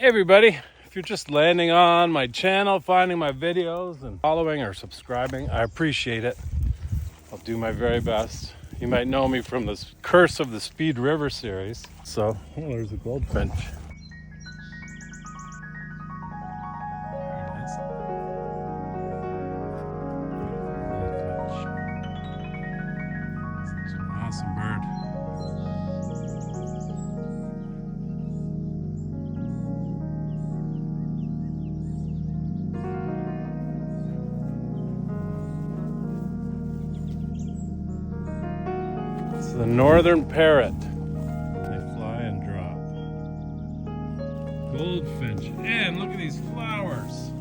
everybody, if you're just landing on my channel, finding my videos and following or subscribing, I appreciate it. I'll do my very best. You might know me from this Curse of the Speed River series. So, oh, there's a goldfinch. There it is. Goldfinch. Such an awesome bird. It's the northern parrot. They fly and drop. Goldfinch. And look at these flowers.